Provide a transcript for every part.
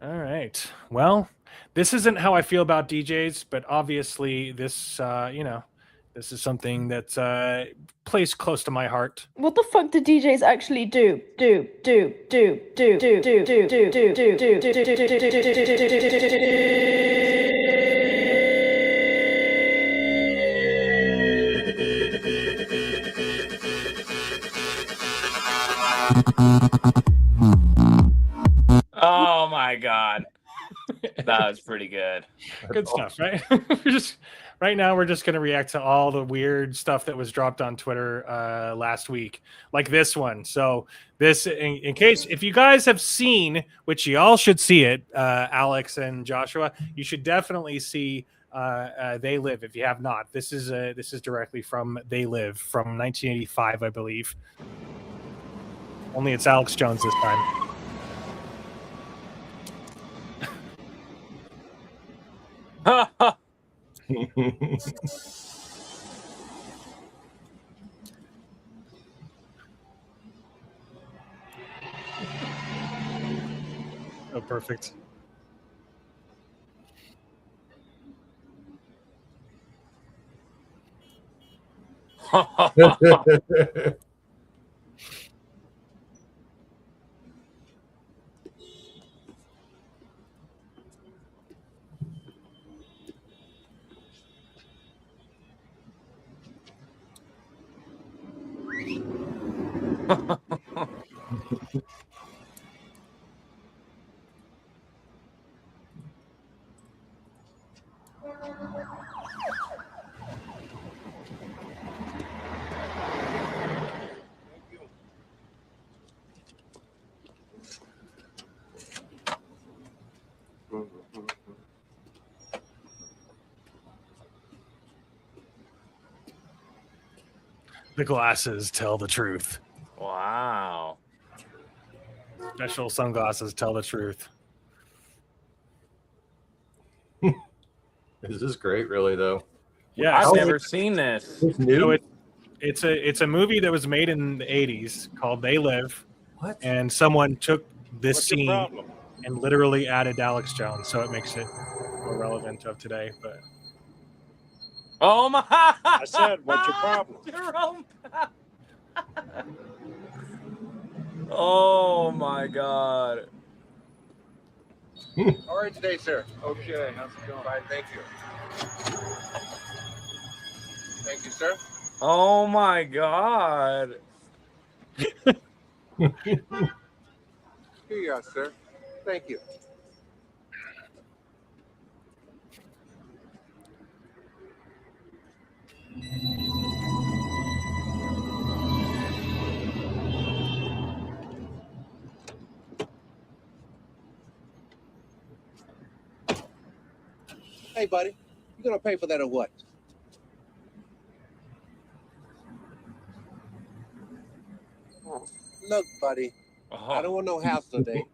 All right. Well, this isn't how I feel about DJs, but obviously this is something that plays close to my heart. What the fuck do DJs actually do? Oh my god. That was pretty good. Good stuff, right? Right now we're just gonna react to all the weird stuff that was dropped on Twitter last week, like this one. So this, in case if you guys have seen, which you all should see it, Alex and Joshua, you should definitely see They Live if you have not. This is directly from They Live from 1985, I believe. Only it's Alex Jones this time. Oh, perfect. The glasses tell the truth. Wow. Special sunglasses tell the truth. This is great, really, though. Yeah, I've so never seen this. It's new. it's a movie that was made in the 80s called They Live, What? and someone took this What's your scene problem? and literally added Alex Jones, so it makes it more relevant of today. But Oh my! I said, what's your problem? Jerome. Oh my god. All right today, sir. Okay, how's it going? Fine, thank you. Thank you, sir. Oh my god. Here you are, sir. Thank you. Hey, buddy, you gonna pay for that or what? Look, buddy, I don't want no house today.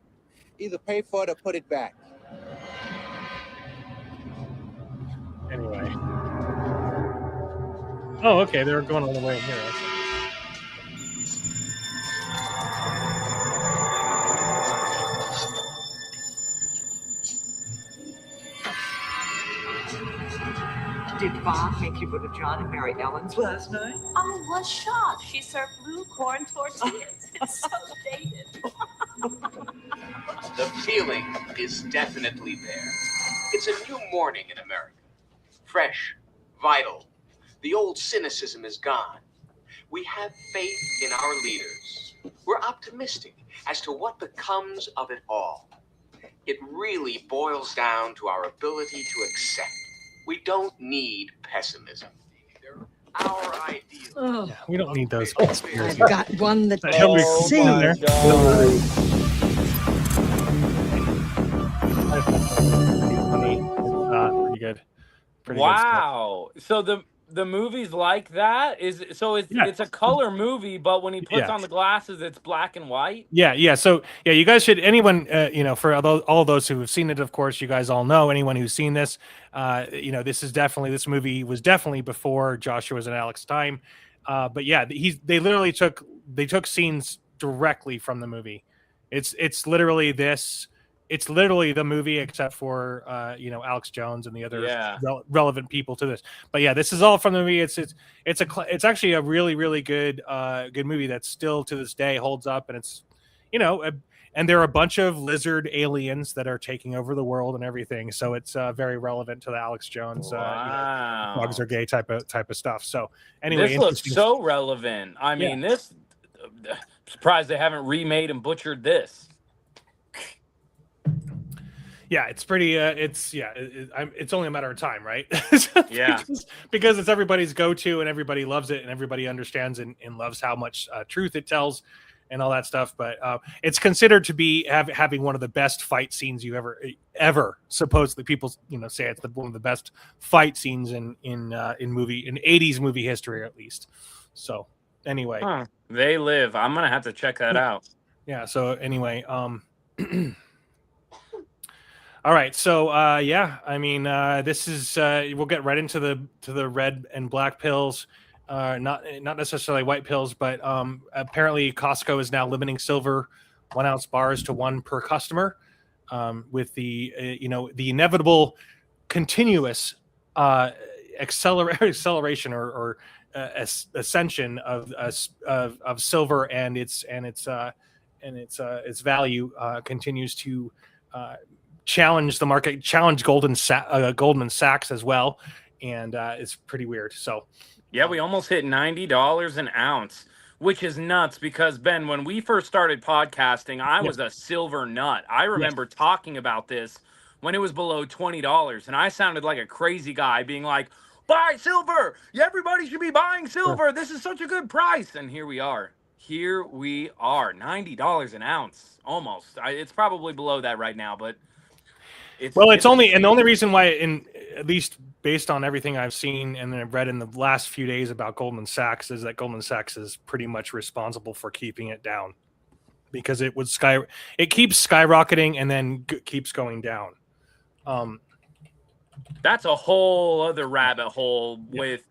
Either pay for it or put it back. anyway. Oh, okay, they were going all the way here. Did Bob make you go to John and Mary Ellen's last night? I was shocked. She served blue corn tortillas. It's so dated. The feeling is definitely there. It's a new morning in America. Fresh, vital. The old cynicism is gone. We have faith in our leaders. We're optimistic as to what becomes of it all. It really boils down to our ability to accept. We don't need pessimism. They're our ideals. Oh, Yeah, we don't need those I've conspiracies. got one that That Hillary can't Clinton in there. Pretty good. Pretty good stuff. Wow. So the movie's like that? It's Yeah. it's a color movie, but when he puts Yeah. on the glasses, it's black and white. Yeah. So yeah, you guys should. Anyone, for all those who have seen it, of course, you guys all know. Anyone who's seen this, this movie was definitely before Joshua's and Alex's time. But yeah, they literally took scenes directly from the movie. It's literally this it's literally the movie except for Alex Jones and the other relevant people to this. But yeah, this is all from the movie. It's actually a really, really good movie that still to this day holds up, and it's and there are a bunch of lizard aliens that are taking over the world and everything. So it's very relevant to the Alex Jones dogs are gay type of stuff. So anyway, this looks so relevant. I mean, this surprised they haven't remade and butchered this. Yeah, it's pretty. It's only a matter of time, right? Yeah, because it's everybody's go-to, and everybody loves it, and everybody understands and loves how much truth it tells, and all that stuff. But it's considered to be having one of the best fight scenes you ever. Supposedly, people say it's one of the best fight scenes in 80s movie history, at least. So anyway, they live. I'm gonna have to check that out. Yeah. So anyway, all right, so I mean, this is we'll get right into the red and black pills, not necessarily white pills, but apparently Costco is now limiting silver 1 ounce bars to 1 per customer, with the the inevitable continuous acceleration or ascension of silver and its value continues to challenge the market, challenge Goldman Sachs as well, and it's pretty weird. So yeah, we almost hit $90 an ounce, which is nuts because Ben, when we first started podcasting, I was a silver nut. I remember talking about this when it was below $20, and I sounded like a crazy guy being like, buy silver, everybody should be buying silver, this is such a good price. And here we are, $90 an ounce, almost. It's probably below that right now, but the only reason why, at least based on everything I've seen and I've read in the last few days about Goldman Sachs, is that Goldman Sachs is pretty much responsible for keeping it down, because it keeps skyrocketing and then keeps going down. That's a whole other rabbit hole with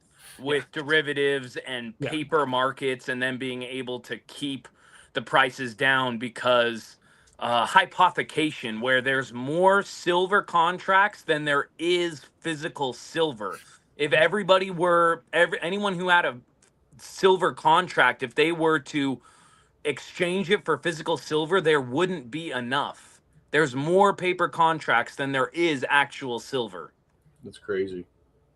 derivatives and paper markets, and then being able to keep the prices down because hypothecation, where there's more silver contracts than there is physical silver. If anyone who had a silver contract, if they were to exchange it for physical silver, there wouldn't be enough. There's more paper contracts than there is actual silver. That's crazy.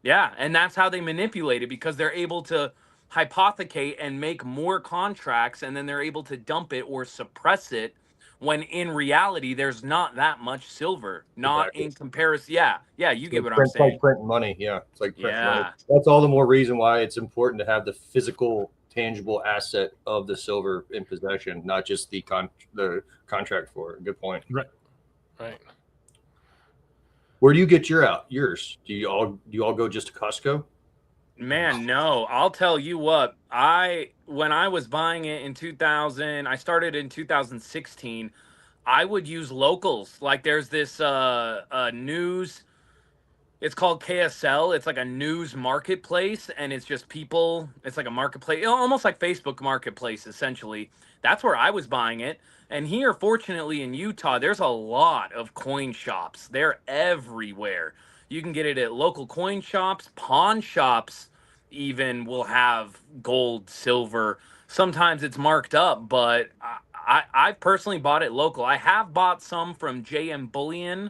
Yeah, and that's how they manipulate it, because they're able to hypothecate and make more contracts, and then they're able to dump it or suppress it, when in reality there's not that much silver. Not in comparison. Yeah, you get what I'm saying. It's like print money. Yeah, it's like print money. That's all the more reason why it's important to have the physical, tangible asset of the silver in possession, not just the contract for it. Good point. Right. Where do you get yours? Do you all go just to Costco? Man, no. I'll tell you what. When I was buying it in 2000, I started in 2016. I would use locals. Like there's this news. It's called KSL. It's like a news marketplace, and it's just people. It's like a marketplace, almost like Facebook Marketplace, essentially. That's where I was buying it. And here, fortunately, in Utah, there's a lot of coin shops. They're everywhere. You can get it at local coin shops, pawn shops even will have gold, silver. Sometimes it's marked up, but I personally bought it local. I have bought some from JM Bullion.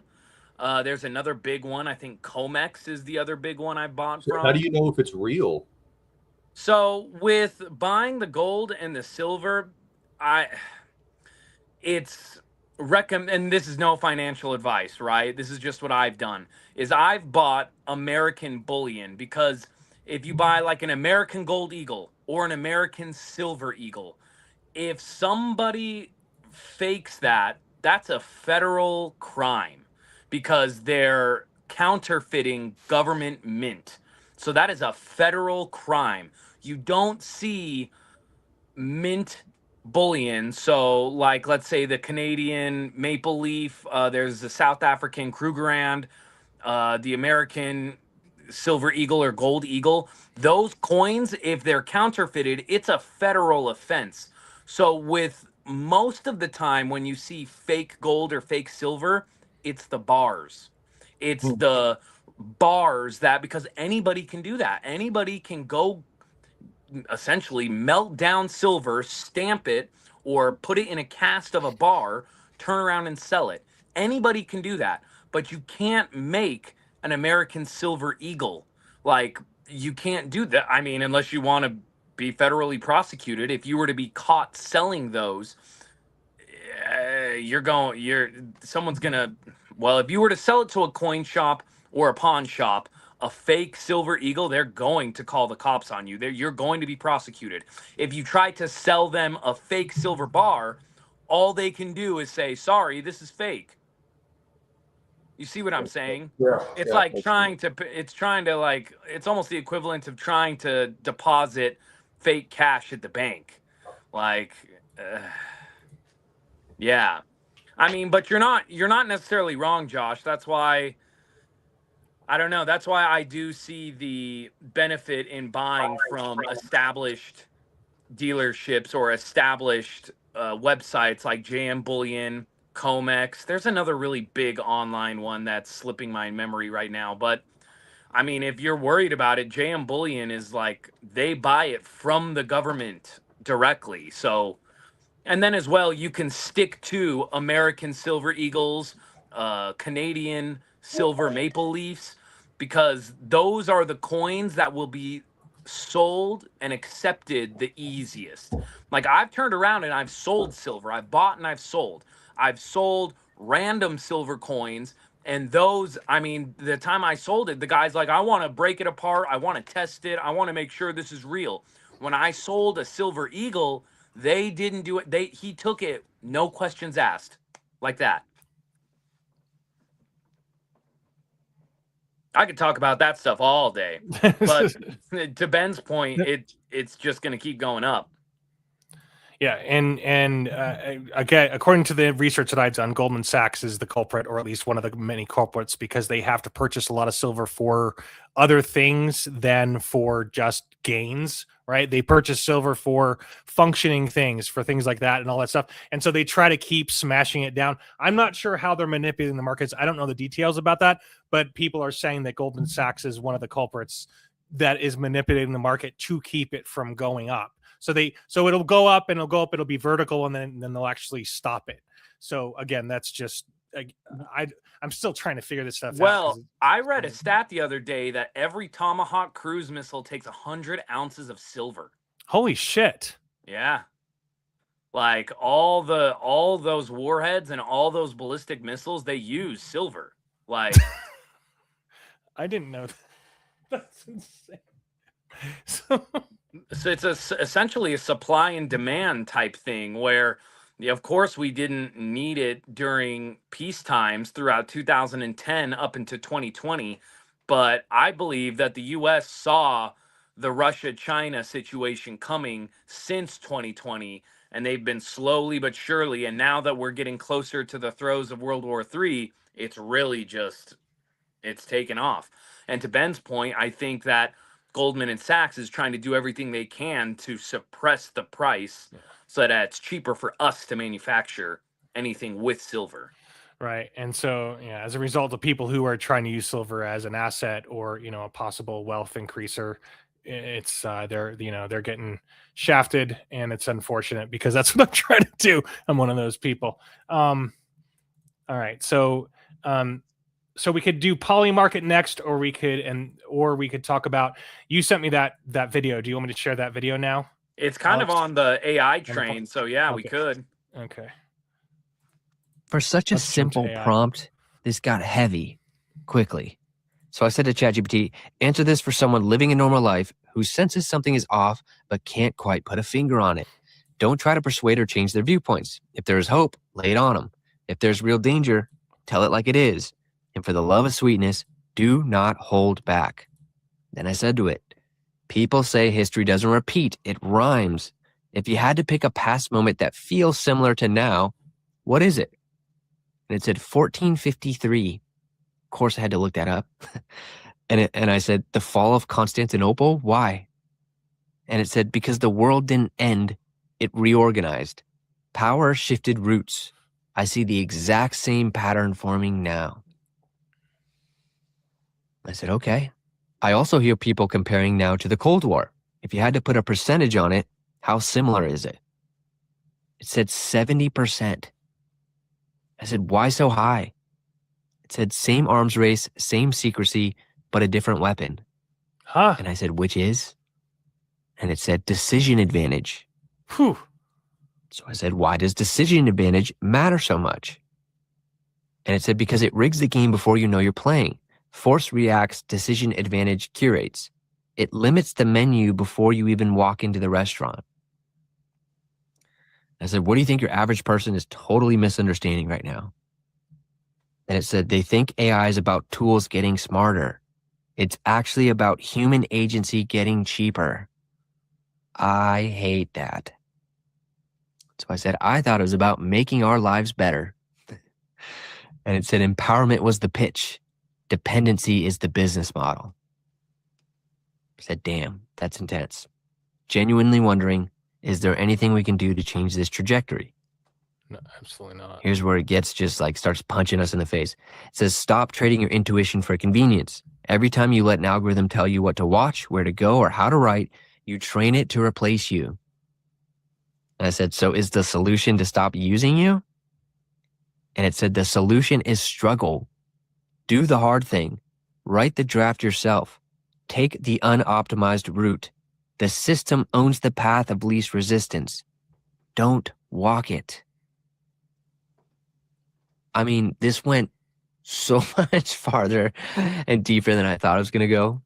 There's another big one. I think Comex is the other big one I bought from. How do you know if it's real? So with buying the gold and the silver, and this is no financial advice, right? This is just what I've done, is I've bought American bullion, because if you buy like an American gold eagle or an American silver eagle, if somebody fakes that, that's a federal crime, because they're counterfeiting government mint. So that is a federal crime. You don't see mint bullion. So like, let's say the Canadian maple leaf, there's the South African Krugerrand, the American silver eagle or gold eagle. Those coins, if they're counterfeited, it's a federal offense. So with most of the time when you see fake gold or fake silver, it's the bars. It's the bars that, because anybody can do that. Anybody can go essentially melt down silver, stamp it, or put it in a cast of a bar, turn around and sell it. Anybody can do that, but you can't make an American silver eagle. Like, you can't do that. I mean, unless you want to be federally prosecuted. If you were to be caught selling those, someone's gonna, well, if you were to sell it to a coin shop or a pawn shop, a fake silver eagle, they're going to call the cops on you. You're going to be prosecuted. If you try to sell them a fake silver bar, all they can do is say, sorry, this is fake. You see what I'm saying? Yeah. It's like it's almost the equivalent of trying to deposit fake cash at the bank. Like, yeah. I mean, but you're not necessarily wrong, Josh. That's why, I don't know. That's why I do see the benefit in buying from established dealerships or established websites like JM Bullion, Comex. There's another really big online one that's slipping my memory right now. But I mean, if you're worried about it, JM Bullion is like, they buy it from the government directly. So, and then as well, you can stick to American silver eagles, Canadian silver maple leafs, because those are the coins that will be sold and accepted the easiest. Like, I've turned around and I've sold silver. I've bought and I've sold. I've sold random silver coins. And those, I mean, the time I sold it, the guy's like, I want to break it apart. I want to test it. I want to make sure this is real. When I sold a silver eagle, they didn't do it. He took it, no questions asked, like that. I could talk about that stuff all day, but to Ben's point, it's just going to keep going up. Yeah, and again, according to the research that I've done, Goldman Sachs is the culprit, or at least one of the many culprits, because they have to purchase a lot of silver for other things than for just gains, right? They purchase silver for functioning things, for things like that and all that stuff. And so they try to keep smashing it down. I'm not sure how they're manipulating the markets. I don't know the details about that, but people are saying that Goldman Sachs is one of the culprits that is manipulating the market to keep it from going up. So it'll go up and it'll be vertical, and then they'll actually stop it. So again, that's just, I'm still trying to figure this stuff out. Well, I read a stat the other day that every Tomahawk cruise missile takes 100 ounces of silver. Holy shit. Yeah. Like all those warheads and all those ballistic missiles, they use silver. Like, I didn't know that. That's insane. So it's essentially a supply and demand type thing where, of course, we didn't need it during peace times throughout 2010 up into 2020. But I believe that the U.S. saw the Russia-China situation coming since 2020, and they've been slowly but surely. And now that we're getting closer to the throes of World War III, it's really just, it's taken off. And to Ben's point, I think that Goldman and Sachs is trying to do everything they can to suppress the price so that it's cheaper for us to manufacture anything with silver. Right. And so, yeah, as a result of people who are trying to use silver as an asset or, a possible wealth increaser, it's they're getting shafted, and it's unfortunate because that's what I'm trying to do. I'm one of those people. All right. So we could do poly market next, or we could talk about, you sent me that video. Do you want me to share that video now? It's kind of on the AI train. So yeah, we could. Okay. For such a simple prompt, this got heavy quickly. So I said to ChatGPT, answer this for someone living a normal life who senses something is off but can't quite put a finger on it. Don't try to persuade or change their viewpoints. If there is hope, lay it on them. If there's real danger, tell it like it is. And for the love of sweetness, do not hold back. Then I said to it, people say history doesn't repeat, it rhymes. If you had to pick a past moment that feels similar to now, what is it? And it said 1453. Of course, I had to look that up. and I said, the fall of Constantinople? Why? And it said, because the world didn't end, it reorganized. power shifted roots. I see the exact same pattern forming now. I said, okay. I also hear people comparing now to the Cold War. If you had to put a percentage on it, how similar is it? It said 70%. I said, why so high? It said same arms race, same secrecy, but a different weapon. Huh? And I said, which is? And it said decision advantage. Whew. So I said, why does decision advantage matter so much? And it said, because it rigs the game before you know you're playing. Force reacts, decision advantage curates. It limits the menu before you even walk into the restaurant. I said, what do you think your average person is totally misunderstanding right now? And it said, they think AI is about tools getting smarter. It's actually about human agency getting cheaper. I hate that. So I said, I thought it was about making our lives better. And it said, empowerment was the pitch. Dependency is the business model. I said, damn, that's intense. Genuinely wondering, is there anything we can do to change this trajectory? No, absolutely not. Here's where it gets just like starts punching us in the face. It says, stop trading your intuition for convenience. Every time you let an algorithm tell you what to watch, where to go, or how to write, you train it to replace you. And I said, so is the solution to stop using you? And it said, the solution is struggle. Do the hard thing. Write the draft yourself. Take the unoptimized route. The system owns the path of least resistance. Don't walk it. I mean, this went so much farther and deeper than I thought it was going to go.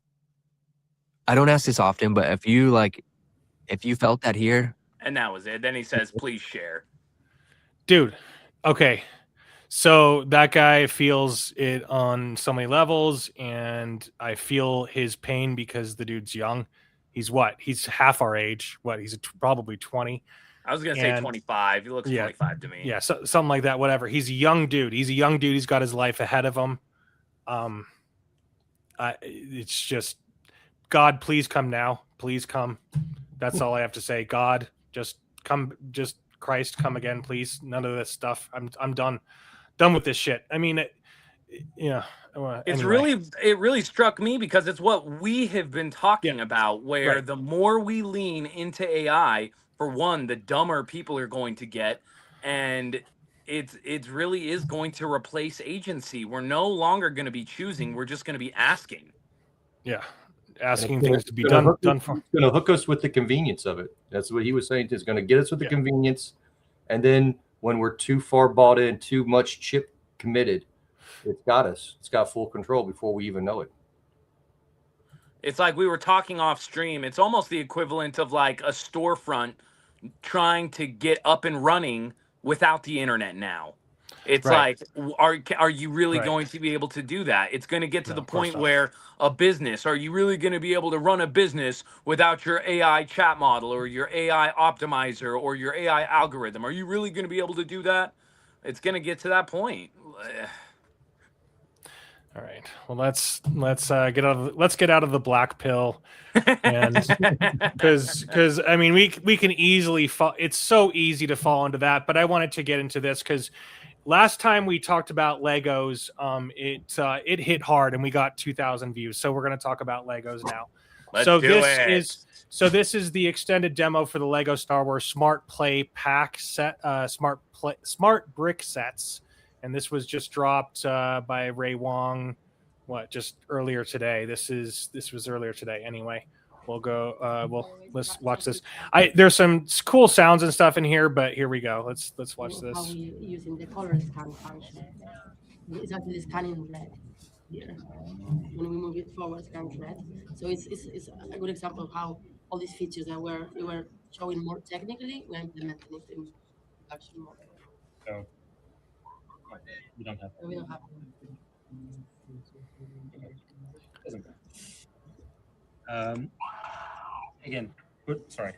I don't ask this often, but if you felt that here. And that was it. Then he says, please share. Dude, okay. So that guy feels it on so many levels, and I feel his pain because the dude's young. He's what? He's half our age. What? He's probably 20. I was going to say 25. He looks 25 to me. Yeah, so, something like that, whatever. He's a young dude. He's got his life ahead of him. It's just, God, please come now. Please come. That's all I have to say. God, just come. Just Christ, come again, please. None of this stuff. I'm done with this shit. I mean, It really struck me because it's what we have been talking about, where the more we lean into AI, for one, the dumber people are going to get, and it really is going to replace agency. We're no longer going to be choosing. We're just going to be asking. Yeah. Asking things to be done for. It's going to hook us with the convenience of it. That's what he was saying. It's going to get us with the convenience. And then when we're too far bought in, too much chip committed, it's got us. It's got full control before we even know it. It's like we were talking off stream. It's almost the equivalent of like a storefront trying to get up and running without the internet now. It's like, are you really going to be able to do that? It's going to get to the point where a business, are you really going to be able to run a business without your AI chat model or your AI optimizer or your AI algorithm? Are you really going to be able to do that? It's going to get to that point. All right. Well, let's get out of the black pill, and because I mean we can easily fall. It's so easy to fall into that. But I wanted to get into this because last time we talked about Legos, it hit hard and we got 2,000 views. So we're going to talk about Legos now. This is the extended demo for the Lego Star Wars Smart Play Pack set, Smart Brick Sets. And this was just dropped by Ray Wong, just earlier today. This was earlier today. Anyway, let's watch this. There's some cool sounds and stuff in here, but here we go. Let's watch this. How we using the color scan function. It's actually scanning red here. When we move it forward, scan red. So it's a good example of how all these features that we were showing more technically, we're implementing it in production mode. So we don't have. We don't have. Again, sorry.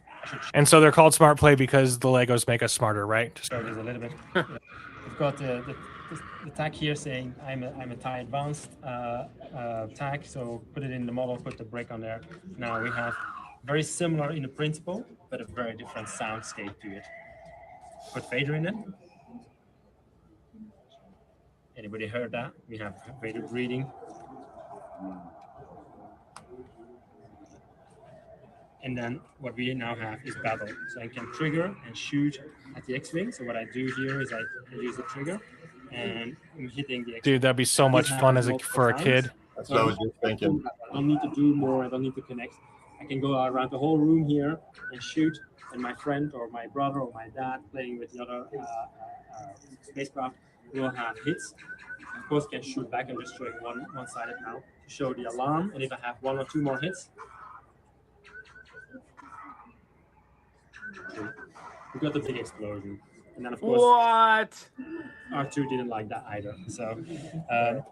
And so they're called Smart Play because the Legos make us smarter, right? So there's a little bit. We've got the tag here saying I'm a TIE advanced tag. So put it in the model, put the brick on there. Now we have very similar in the principle, but a very different soundscape to it. put Vader in it. Anybody heard that? We have Vader breathing. And then what we now have is battle. So I can trigger and shoot at the X-Wing. So what I do here is I use the trigger and I'm hitting the X-Wing. Dude, that'd be so much fun for a kid. That's what I was just thinking. I don't need to do more. I don't need to connect. I can go around the whole room here and shoot. And my friend or my brother or my dad playing with the other spacecraft will have hits. Of course, can shoot back and just showing one-sided now to show the alarm. And if I have 1 or 2 more hits, we got the big explosion. And then of course, what? R2 didn't like that either. So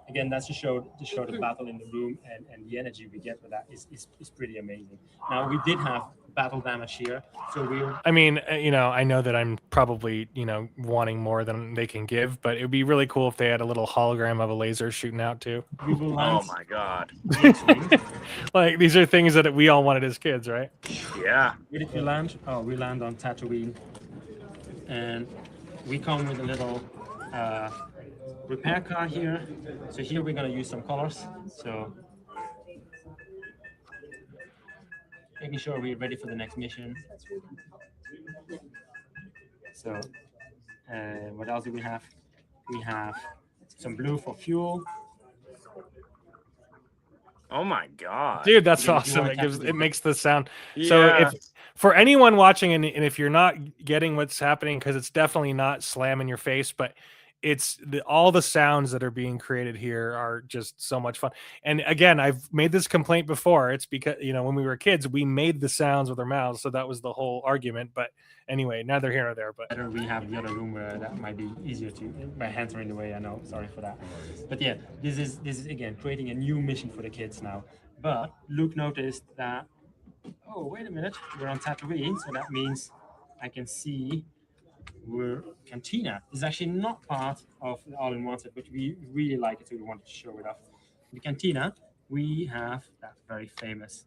again, that's to show the battle in the room and the energy we get with that is pretty amazing. Now we did have battle damage here, so I mean, I know that I'm probably wanting more than they can give, but it would be really cool if they had a little hologram of a laser shooting out too. Oh my god! Like these are things that we all wanted as kids, right? Yeah. Where did we land? Oh, we land on Tatooine. And we come with a little repair car here. So here we're going to use some colors. So making sure we're ready for the next mission. So what else do we have? We have some blue for fuel. Oh my god, dude, that's awesome. It makes the sound. Yeah. So if for anyone watching and if you're not getting what's happening, because it's definitely not slam in your face, but it's all the sounds that are being created here are just so much fun. And again, I've made this complaint before. It's because when we were kids, we made the sounds with our mouths, so that was the whole argument. But anyway, neither here nor there. But we have the other room where that might be easier to. My hands are in the way. I know. Sorry for that. But yeah, this is again creating a new mission for the kids now. But Luke noticed that. Oh, wait a minute. We're on Tatooine, so that means I can see. We're Cantina is actually not part of the all-in-one set, but we really like it, so we wanted to show it off. In the Cantina, we have that very famous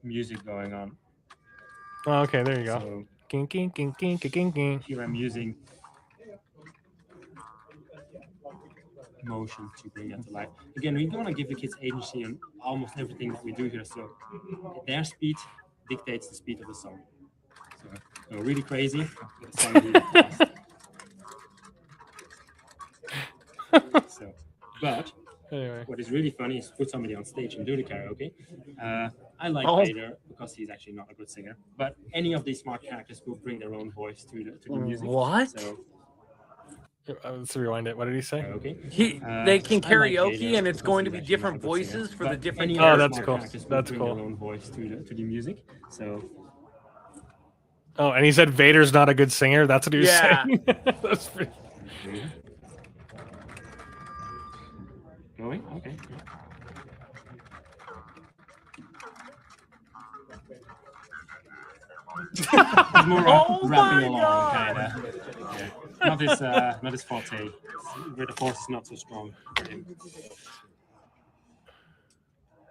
music going on. Oh, okay, there you go. So, king, king, king, king, king, king. Here I'm using motion to bring that to life. Again, we want to give the kids agency on almost everything that we do here, so their speed dictates the speed of the song. So really crazy. But anyway, what is really funny is put somebody on stage and do the karaoke. I like Vader because he's actually not a good singer, but any of these smart characters will bring their own voice to the music. What? So, let's rewind it. What did he say? They can karaoke, and it's going to be different voices for the different. Oh, that's cool. That's cool. Their own voice to the music. So. Oh, and he said Vader's not a good singer. That's what he was saying. That's pretty... Going? Okay. It's more rapping along, kind of. Yeah. Not his forte. Where the force is not so strong for him.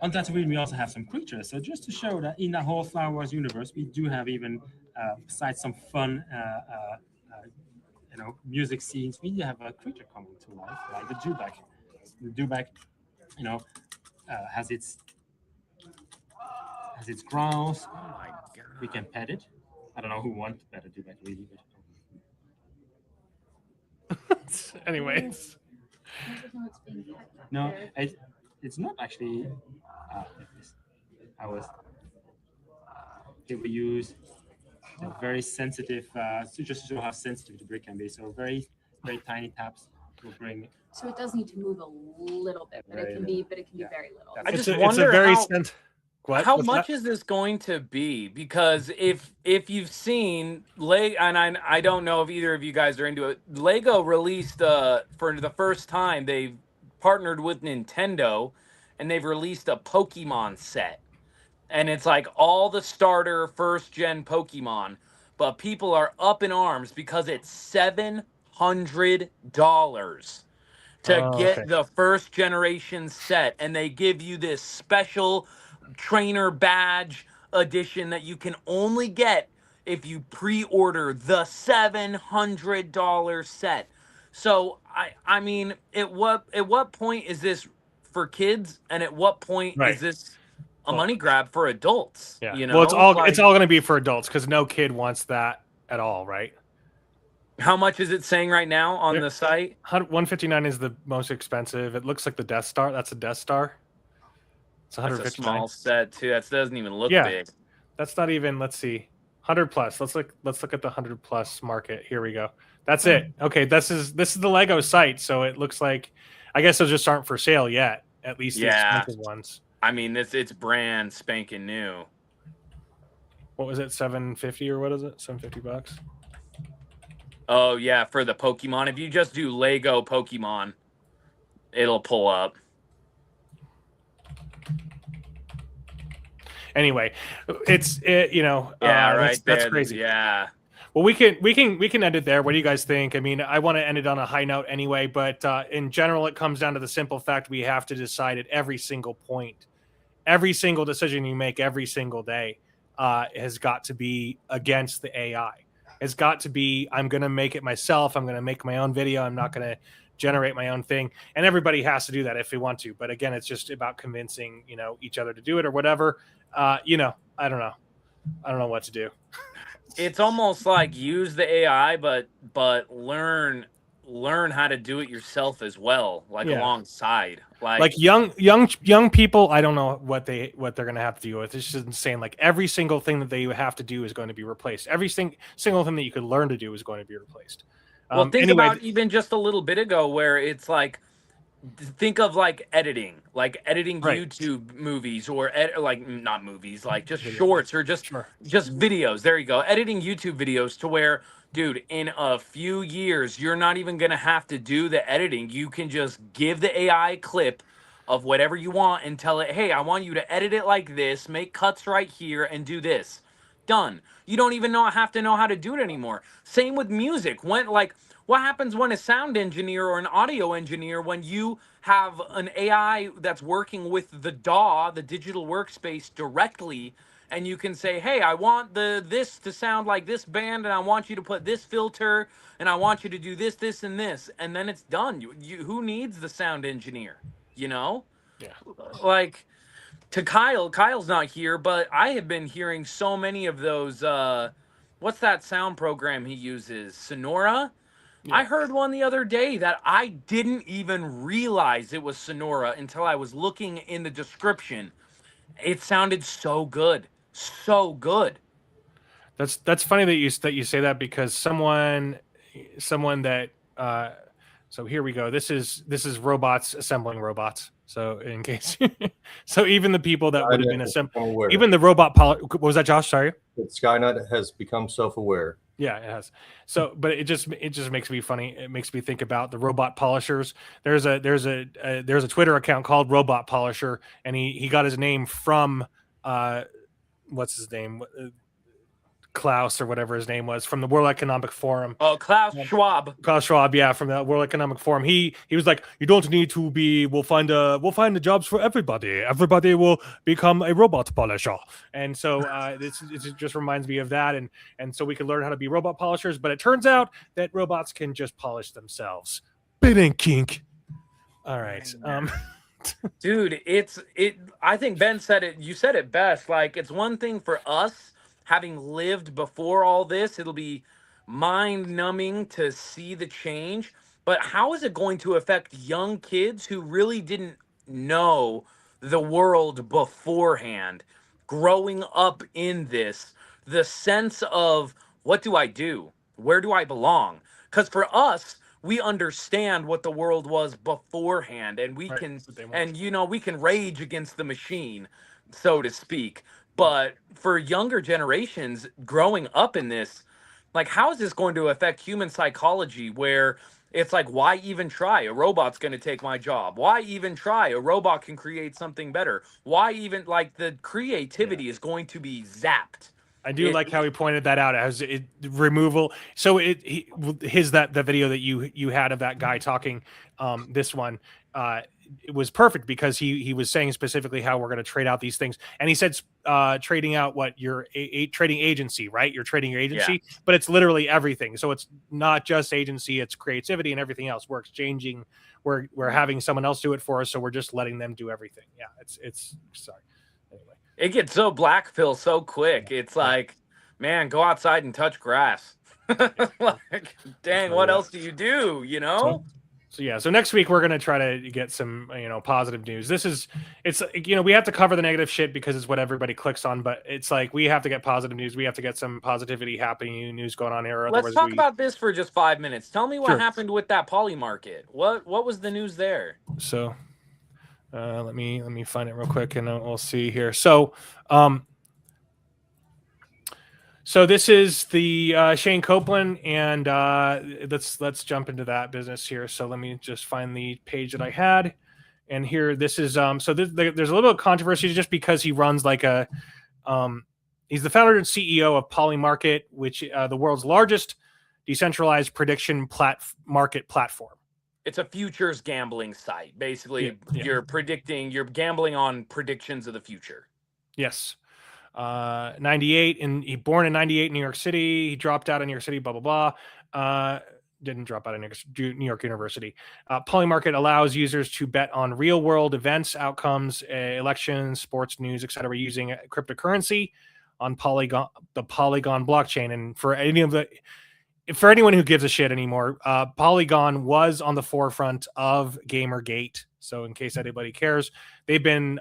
On Tatooine, we also have some creatures. So just to show that in the whole Star Wars universe, we do have even, besides some fun, music scenes, we have a creature coming to life, like the Dewback. The Dewback, has its growls. Oh my god! We can pet it. I don't know who wants to pet a Dewback really, but anyways. No, it's not actually. We use a very sensitive, to just show how sensitive the brick can be. So very, very tiny taps will bring. So it does need to move a little bit, but it can be very little. I just wonder how much is this going to be? Because if you've seen and I don't know if either of you guys are into it. Lego released for the first time they've partnered with Nintendo, and they've released a Pokemon set, and it's like all the starter first gen Pokemon, but people are up in arms because it's $700 to get the first generation set, and they give you this special trainer badge edition that you can only get if you pre-order the $700 set. So I mean, at what point is this for kids, and at what point is this a money grab for adults? Yeah. You Well, know, it's all going to be for adults because no kid wants that at all, right? How much is it saying right now on the site? 159 is the most expensive. It looks like the Death Star. That's a Death Star. It's 159. That's a small set too. That doesn't even look Yeah, big. that's not even. Let's see, 100 plus. Let's look at the 100 plus market. Here we go. That's it. Okay, this is the Lego site. So it looks like, I guess those just aren't for sale yet. At least the expensive ones. I mean, it's brand spanking new. What was it? 750 or what is it? 750 bucks. Oh yeah, for the Pokemon. If you just do Lego Pokemon, it'll pull up. Anyway, you know, right that's there. crazy. Yeah. Well, we can end it there. What do you guys think? I mean, I want to end it on a high note anyway, but in general, it comes down to the simple fact we have to decide at every single point, every single decision you make every single day has got to be against the AI. It's got to be, I'm going to make it myself. I'm going to make my own video. I'm not going to generate my own thing. And everybody has to do that if they want to. But again, it's just about convincing, you know, each other to do it or whatever. You know, I don't know. I don't know what to do. It's almost like use the AI, but learn how to do it yourself as well, like alongside. Like young people, I don't know what they're gonna have to deal with. It's just insane. Like every single thing that they have to do is going to be replaced. Every single thing that you could learn to do is going to be replaced. Well, think about even just a little bit ago where it's like, think of like editing YouTube movies or like not movies, like just shorts or just videos. There you go. Editing YouTube videos to where, dude, in a few years, you're not even going to have to do the editing. You can just give the AI clip of whatever you want and tell it, hey, I want you to edit it like this, make cuts right here and do this. Done. You don't even have to know how to do it anymore. Same with music. What happens when a sound engineer or an audio engineer, when you have an AI that's working with the DAW, the digital workspace directly, and you can say, hey, I want this to sound like this band, and I want you to put this filter, and I want you to do this, this, and this, and then it's done. Who needs the sound engineer? You know? Yeah. Like, to Kyle's not here, but I have been hearing so many of those, what's that sound program he uses? Sonora? Yeah. I heard one the other day that I didn't even realize it was Sonora until I was looking in the description. It sounded so good. So good. That's funny that you say that, because someone that so here we go. This is robots assembling robots. So in case, so even the people that would have been assembling, even the robot. What was that, Josh? Sorry. Skynet has become self-aware. Yeah, it has. So, but it just makes me funny. It makes me think about the robot polishers. There's a Twitter account called Robot Polisher, and he got his name from what's his name? Klaus or whatever his name was, from the World Economic Forum. Oh, Klaus Schwab. Klaus Schwab, yeah, from the World Economic Forum. He was like, you don't need to be. We'll find the jobs for everybody. Everybody will become a robot polisher. And so it just reminds me of that. And so we can learn how to be robot polishers. But it turns out that robots can just polish themselves. Bit kink. All right. Dude, I think Ben said it. You said it best. Like, it's one thing for us, having lived before all this, it'll be mind-numbing to see the change. But how is it going to affect young kids who really didn't know the world beforehand, growing up in this, the sense of, what do I do? Where do I belong? Because for us, we understand what the world was beforehand, and we can, and we can rage against the machine, so to speak. But for younger generations growing up in this, like, how is this going to affect human psychology, where it's like, why even try? A robot's going to take my job. Why even try? A robot can create something better. Why even, like, the creativity is going to be zapped. I do like how he pointed that out as removal. So the video that you had of that guy talking, this one, it was perfect because he was saying specifically how we're going to trade out these things, and he said trading out what your trading agency, right? You're trading your agency, but it's literally everything. So it's not just agency, it's creativity and everything else. We're exchanging, we're having someone else do it for us, so we're just letting them do everything. Yeah, it's sorry. Anyway, it gets so black pill so quick. It's like, man, go outside and touch grass. Like, dang, what else do you do? You know. So yeah, so next week we're gonna try to get some positive news. It's we have to cover the negative shit because it's what everybody clicks on, but it's like we have to get positive news. We have to get some positivity happening, news going on here. Let's talk about this for just 5 minutes. Tell me what happened with that poly market. What was the news there? So let me find it real quick and we'll see here. So so this is the Shayne Coplan, and let's jump into that business here. So let me just find the page that I had, and here this is so there's a little bit of controversy just because he runs like a he's the founder and CEO of Polymarket, which the world's largest decentralized prediction market platform. It's a futures gambling site. Basically, you're gambling on predictions of the future. Yes. 98, and he born in 98 in New York City. He dropped out of New York City, blah, blah, blah. Didn't drop out of New York University. Polymarket allows users to bet on real world events, outcomes, elections, sports news, etc., using cryptocurrency on the Polygon blockchain. And for anyone who gives a shit anymore, Polygon was on the forefront of Gamergate. So in case anybody cares, they've been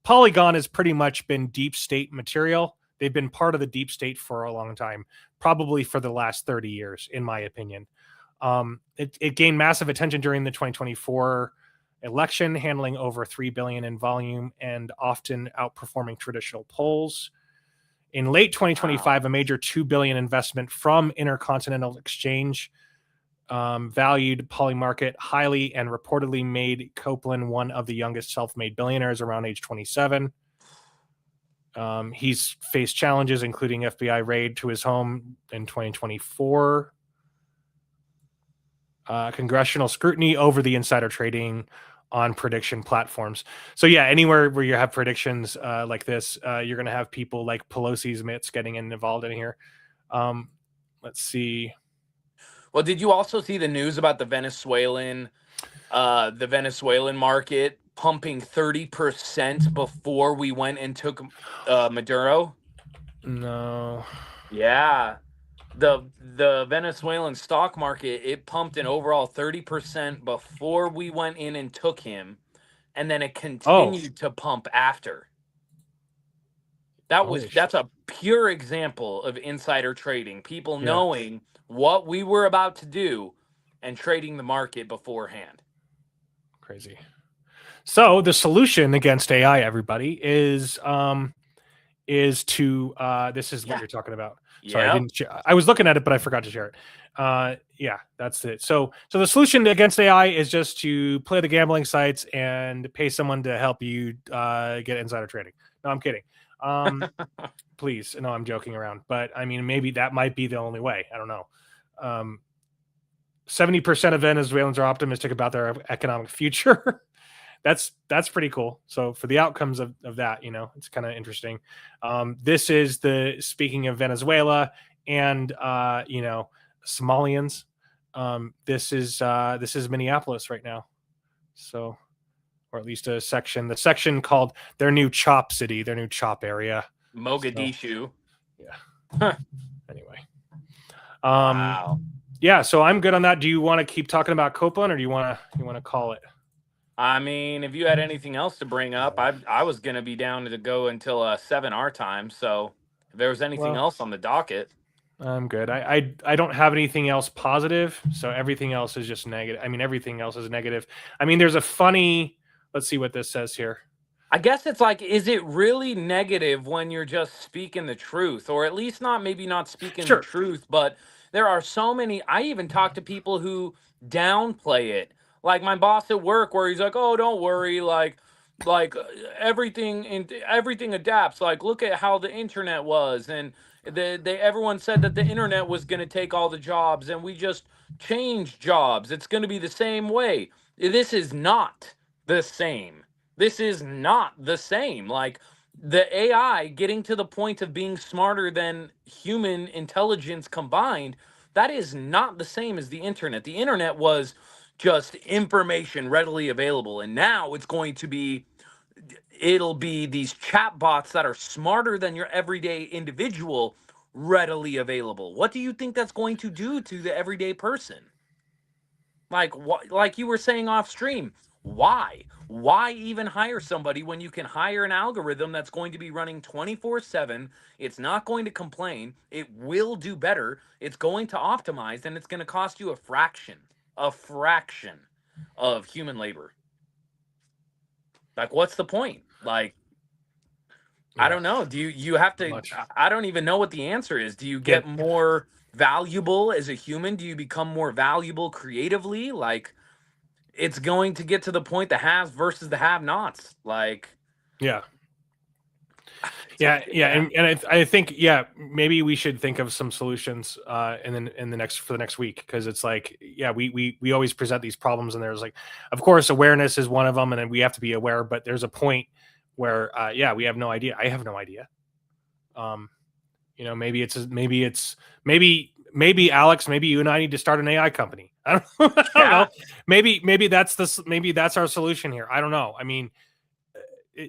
Polygon has pretty much been deep state material. They've been part of the deep state for a long time, probably for the last 30 years, in my opinion. It gained massive attention during the 2024 election, handling over $3 billion in volume and often outperforming traditional polls. In late 2025, a major $2 billion investment from Intercontinental Exchange valued Polymarket highly and reportedly made Coplan one of the youngest self-made billionaires around age 27. He's faced challenges, including FBI raid to his home in 2024, congressional scrutiny over the insider trading on prediction platforms. So yeah, anywhere where you have predictions like this, you're going to have people like Pelosi's mitts getting involved in here. Let's see. Well, did you also see the news about the Venezuelan market pumping 30% before we went and took Maduro? No. Yeah. The Venezuelan stock market, it pumped an overall 30% before we went in and took him, and then it continued to pump after. That's a pure example of insider trading. People knowing what we were about to do and trading the market beforehand. Crazy. So the solution against AI, everybody, is to this is what you're talking about. Sorry, I was looking at it, but I forgot to share it. Yeah, that's it. So the solution against AI is just to play the gambling sites and pay someone to help you get insider trading. No, I'm kidding. Please, no, I'm joking around. But I mean, maybe that might be the only way. I don't know. 70% of Venezuelans are optimistic about their economic future. That's pretty cool. So for the outcomes of that, it's kind of interesting. This is speaking of Venezuela and Somalians. This is Minneapolis right now. So, or at least the section called their new CHOP city, their new CHOP area. Mogadishu. So, yeah. Anyway. Wow. Yeah, so I'm good on that. Do you want to keep talking about Coplan, or do you want to call it? I mean, if you had anything else to bring up, I was going to be down to go until 7 our time. So if there was anything else on the docket, I'm good. I don't have anything else positive. So everything else is just negative. I mean, everything else is negative. I mean, there's a funny, let's see what this says here. I guess it's like, is it really negative when you're just speaking the truth, or at least maybe not speaking the truth, but there are so many, I even talk to people who downplay it. Like my boss at work, where he's like, "Oh, don't worry, like everything adapts. Like, look at how the internet was, and everyone said that the internet was going to take all the jobs, and we just changed jobs. It's going to be the same way." This is not the same. This is not the same. Like the AI getting to the point of being smarter than human intelligence combined, that is not the same as the internet. The internet was just information readily available. And now it'll be these chat bots that are smarter than your everyday individual readily available. What do you think that's going to do to the everyday person? Like what, like you were saying off stream, why even hire somebody when you can hire an algorithm that's going to be running 24/7? It's not going to complain, it will do better, it's going to optimize, and it's going to cost you a fraction of human labor. Like, what's the point? Like, I don't know. Do you have to I don't even know what the answer is. Do you get more valuable as a human? Do you become more valuable creatively? Like, it's going to get to the point, the haves versus the have-nots. Like, yeah, and I think maybe we should think of some solutions for the next week, because it's like we always present these problems, and there's like, of course, awareness is one of them, and then we have to be aware, but there's a point where we have no idea. I have no idea. Maybe Alex, maybe you and I need to start an AI company. I don't know. Maybe that's our solution here. I don't know. I mean,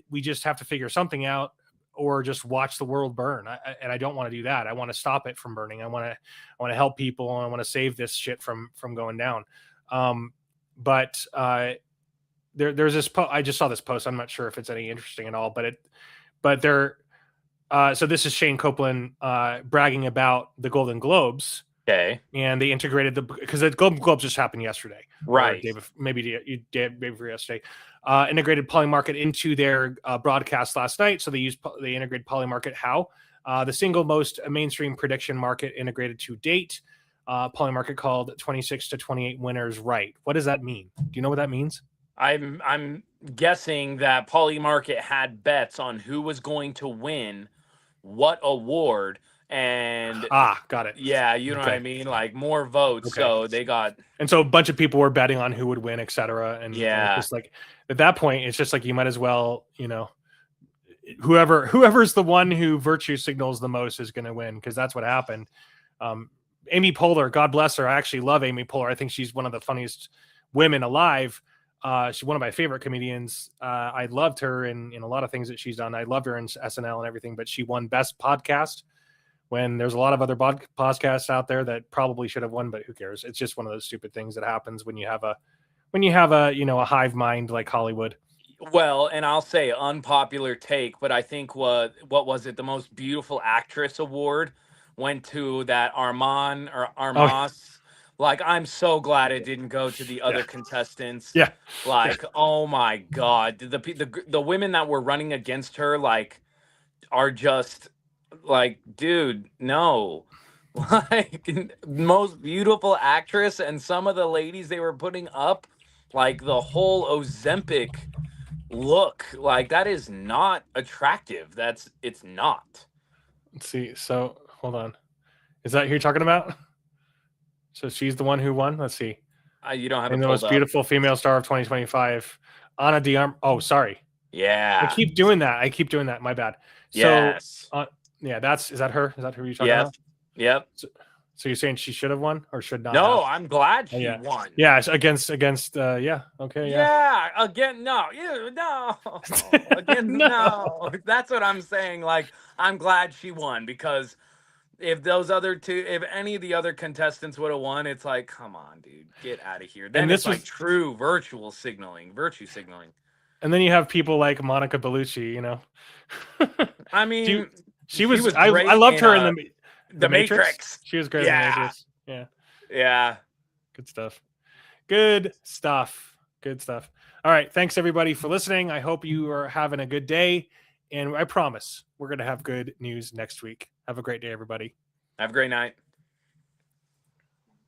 we just have to figure something out, or just watch the world burn. And I don't want to do that. I want to stop it from burning. I want to help people, and I want to save this shit from going down. But there's this I just saw this post. I'm not sure if it's any interesting at all, but so this is Shayne Coplan bragging about the Golden Globes. Okay. And they integrated because the Golden Globes just happened yesterday. Right. Maybe before yesterday. Integrated Polymarket into their broadcast last night. So they integrated Polymarket. How? The single most mainstream prediction market integrated to date. Polymarket called 26 to 28 winners right. What does that mean? Do you know what that means? I'm guessing that Polymarket had bets on who was going to win what award, and got it. Yeah, you know what I mean, like more votes. Okay. So they got, and so a bunch of people were betting on who would win, etc. And and it's just like at that point, it's just like you might as well, whoever's the one who virtue signals the most is going to win, because that's what happened. Amy Poehler, God bless her. I actually love Amy Poehler. I think she's one of the funniest women alive. She's one of my favorite comedians. I loved her in a lot of things that she's done. I loved her in SNL and everything, but she won Best Podcast when there's a lot of other podcasts out there that probably should have won, but who cares? It's just one of those stupid things that happens when you have a a hive mind like Hollywood. Well, and I'll say unpopular take, but I think what was it? The most beautiful actress award went to that Armas. Oh. Like, I'm so glad it didn't go to the other contestants. Yeah. Like, oh my God. The women that were running against her, like, are just like, dude, no. Like, most beautiful actress, and some of the ladies they were putting up, like the whole Ozempic look, like that is not attractive. It's not. Let's see. So hold on. Is that who you're talking about? So she's the one who won. Let's see. You don't have the most beautiful female star of 2025, Ana de Armas. Oh, sorry. Yeah. I keep doing that. My bad. Yes. So, is that her? Is that who you're talking about? Yep. So you're saying she should have won or should not? No, have? I'm glad she won. Yeah, against. Okay. Yeah. Again, no. No. Again, no. That's what I'm saying. Like, I'm glad she won, because if any of the other contestants would have won, it's like, come on, dude, get out of here. Then it's like true virtue signaling. And then you have people like Monica Bellucci, I mean, she was I loved her in the Matrix. She was great in the Matrix. Yeah. Yeah. Good stuff. All right. Thanks everybody for listening. I hope you are having a good day. And I promise we're going to have good news next week. Have a great day, everybody. Have a great night.